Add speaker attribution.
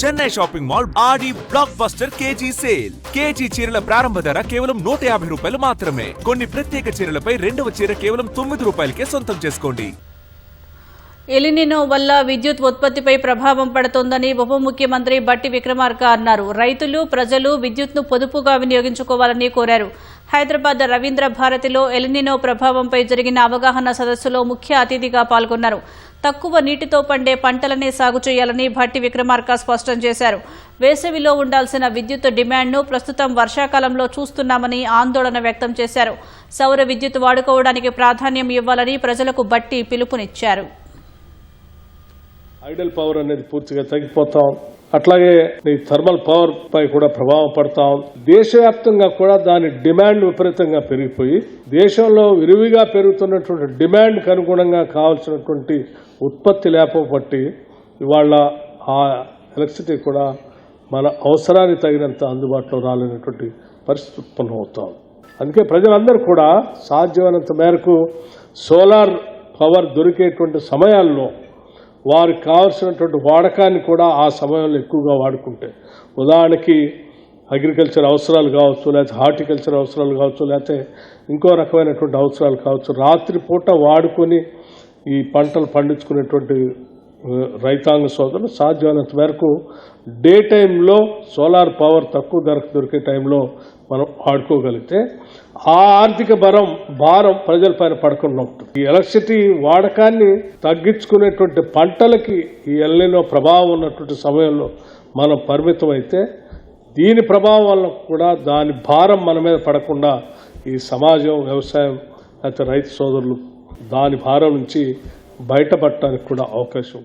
Speaker 1: Chennai shopping mall Aadi blockbuster KG sale. KG చీరల ప్రారంభ ధర కేవలం 150 రూపాయలు మాత్రమే. కొన్ని ప్రత్యేక చీరలపై రెండవ చీర కేవలం 9 రూపాయలకే సొంతం చేసుకోండి.
Speaker 2: ఎలినినో వల్ల విద్యుత్ ఉత్పత్తిపై ప్రభావం పడుతోందని ఉప ముఖ్యమంత్రి బట్టి విక్రమార్క అన్నారు. రైతులు, ప్రజలు విద్యుత్ను పొదుపుగా వినియోగించుకోవాలని కోరారు. హైదరాబాద్ రవీంద్ర భారతిలో ఎలినినో ప్రభావంపై జరిగిన అవగాహన సదస్సులో ముఖ్య అతిథిగా పాల్గొన్నారు. తక్కువ నీటితో పండే పంటలనే సాగు చేయాలని భట్టి విక్రమార్క స్పష్టం చేశారు. వేసవిలో ఉండాల్సిన విద్యుత్ డిమాండ్ను ప్రస్తుతం వర్షాకాలంలో చూస్తున్నామని ఆందోళన వ్యక్తం చేశారు. సౌర విద్యుత్ వాడుకోవడానికి ప్రాధాన్యం ఇవ్వాలని ప్రజలకు బట్టి పిలుపునిచ్చారు.
Speaker 3: ఐడల్ పవర్ అనేది పూర్తిగా తగ్గిపోతాం. అట్లాగే ఈ థర్మల్ పవర్ పై కూడా ప్రభావం పడతాం. దేశవ్యాప్తంగా కూడా దాని డిమాండ్ విపరీతంగా పెరిగిపోయి దేశంలో విరివిగా పెరుగుతున్నటువంటి డిమాండ్కి అనుగుణంగా కావాల్సినటువంటి ఉత్పత్తి లేకపోబట్టి ఇవాళ ఆ ఎలక్ట్రిసిటీ కూడా మన అవసరానికి తగినంత అందుబాటులో రాలేనటువంటి పరిస్థితి ఉత్పన్నమవుతాం. అందుకే ప్రజలందరూ కూడా సాధ్యమైనంత మేరకు సోలార్ పవర్ దొరికేటువంటి సమయాల్లో వారికి కావాల్సినటువంటి వాడకాన్ని కూడా ఆ సమయంలో ఎక్కువగా వాడుకుంటే, ఉదాహరణకి అగ్రికల్చర్ అవసరాలు కావచ్చు, లేకపోతే హార్టికల్చర్ అవసరాలు కావచ్చు, లేకపోతే ఇంకో రకమైనటువంటి అవసరాలు కావచ్చు, రాత్రిపూట వాడుకొని ఈ పంటలు పండించుకునేటువంటి రైతాంగ సోదరులు సాధ్యమైనంత మేరకు డే టైంలో సోలార్ పవర్ తక్కువ ధరకు దొరికే టైంలో మనం వాడుకోగలిగితే ఆ ఆర్థిక భారం ప్రజలపైన పడకుండా ఉంటుంది. ఈ ఎలక్ట్రిసిటీ వాడకాన్ని తగ్గించుకునేటువంటి పంటలకి ఈ ఎల్నినో ప్రభావం ఉన్నటువంటి సమయంలో మనం పరిమితం అయితే దీని ప్రభావం వల్ల కూడా దాని భారం మన మీద పడకుండా ఈ సమాజం, వ్యవసాయం, లేకపోతే రైతు సోదరులు దాని భారం నుంచి బయటపడటానికి కూడా అవకాశం.